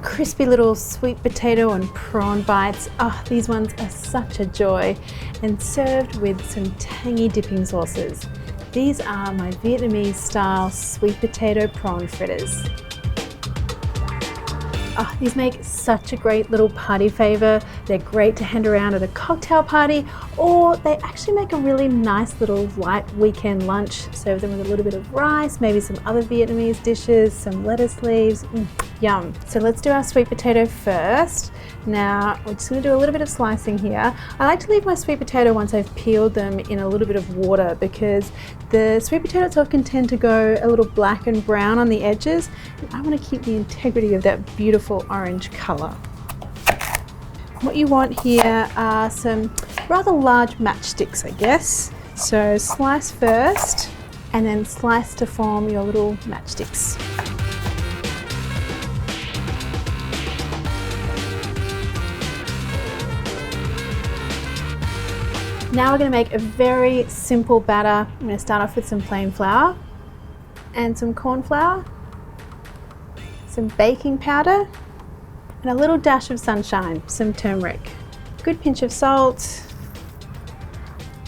crispy little sweet potato and prawn bites. Oh, these ones are such a joy, and served with some tangy dipping sauces. These are my Vietnamese style sweet potato prawn fritters. Oh, these make such a great little party favour. They're great to hand around at a cocktail party, or they actually make a really nice little light weekend lunch. Serve them with a little bit of rice, maybe some other Vietnamese dishes, some lettuce leaves. Yum. So let's do our sweet potato first. Now we're just going to do a little bit of slicing here. I like to leave my sweet potato once I've peeled them in a little bit of water, because the sweet potato itself can tend to go a little black and brown on the edges, and I want to keep the integrity of that beautiful orange colour. What you want here are some rather large matchsticks, I guess. So slice first and then slice to form your little matchsticks. Now we're going to make a very simple batter. I'm going to start off with some plain flour and some corn flour, some baking powder, and a little dash of sunshine, some turmeric, a good pinch of salt,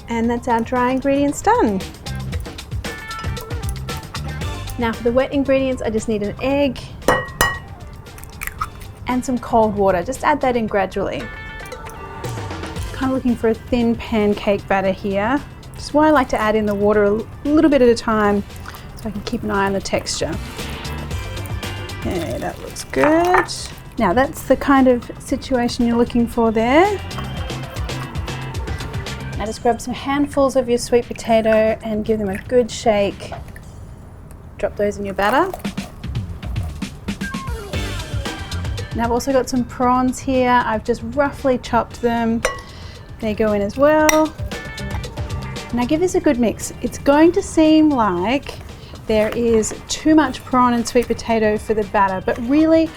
and that's our dry ingredients done. Now for the wet ingredients, I just need an egg and some cold water. Just add that in gradually. Kind of looking for a thin pancake batter here. Just why I like to add in the water a little bit at a time so I can keep an eye on the texture. Okay, that looks good. Now that's the kind of situation you're looking for there. Now just grab some handfuls of your sweet potato and give them a good shake. Drop those in your batter. Now I've also got some prawns here. I've just roughly chopped them. They go in as well. Now give this a good mix. It's going to seem like there is too much prawn and sweet potato for the batter, but really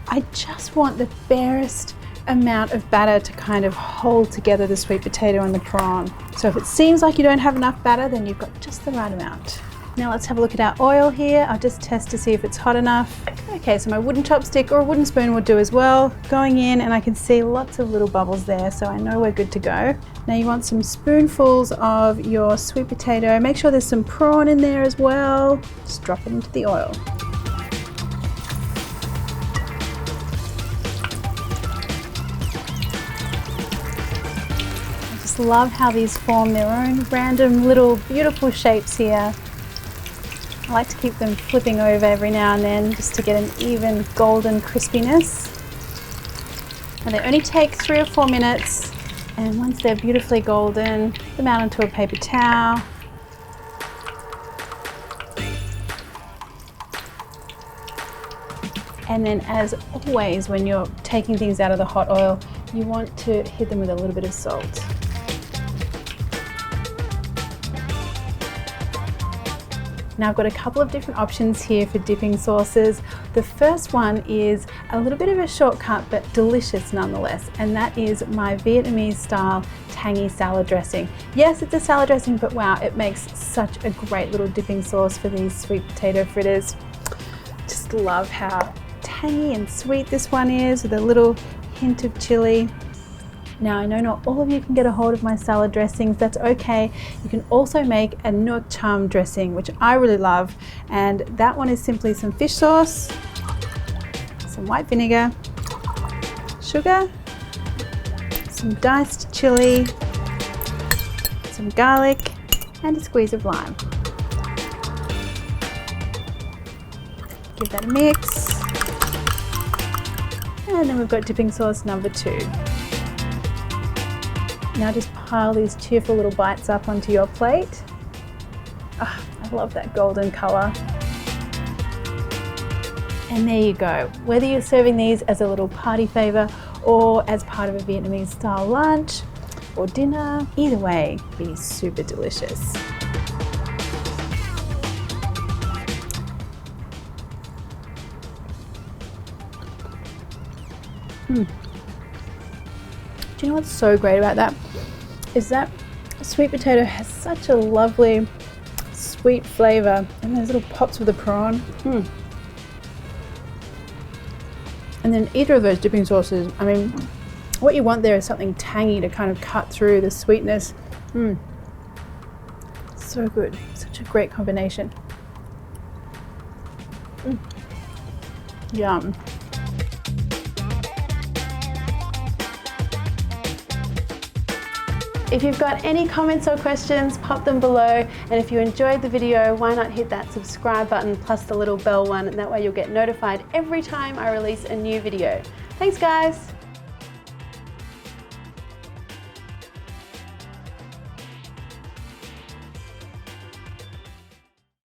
I just want the barest amount of batter to kind of hold together the sweet potato and the prawn. So if it seems like you don't have enough batter, then you've got just the right amount. Now let's have a look at our oil here. I'll just test to see if it's hot enough. Okay, so my wooden chopstick or a wooden spoon would do as well. Going in, and I can see lots of little bubbles there, so I know we're good to go. Now you want some spoonfuls of your sweet potato. Make sure there's some prawn in there as well. Just drop it into the oil. I just love how these form their own random little beautiful shapes here. I like to keep them flipping over every now and then just to get an even golden crispiness. And they only take 3 or 4 minutes, and once they're beautifully golden, put them out onto a paper towel. And then, as always, when you're taking things out of the hot oil, you want to hit them with a little bit of salt. Now I've got a couple of different options here for dipping sauces. The first one is a little bit of a shortcut, but delicious nonetheless, and that is my Vietnamese style tangy salad dressing. Yes, it's a salad dressing, but wow, it makes such a great little dipping sauce for these sweet potato fritters. Just love how tangy and sweet this one is, with a little hint of chili. Now I know not all of you can get a hold of my salad dressings, that's okay. You can also make a nuoc cham dressing, which I really love, and that one is simply some fish sauce, some white vinegar, sugar, some diced chili, some garlic, and a squeeze of lime. Give that a mix. And then we've got dipping sauce number 2. Now just pile these cheerful little bites up onto your plate. Oh, I love that golden colour. And there you go. Whether you're serving these as a little party favour or as part of a Vietnamese style lunch or dinner, either way, be super delicious. Do you know what's so great about that? Is that sweet potato has such a lovely sweet flavour, and those little pops with the prawn. And then either of those dipping sauces, I mean, what you want there is something tangy to kind of cut through the sweetness. So good, such a great combination. Yum. If you've got any comments or questions, pop them below. And if you enjoyed the video, why not hit that subscribe button plus the little bell one, and that way you'll get notified every time I release a new video. Thanks guys.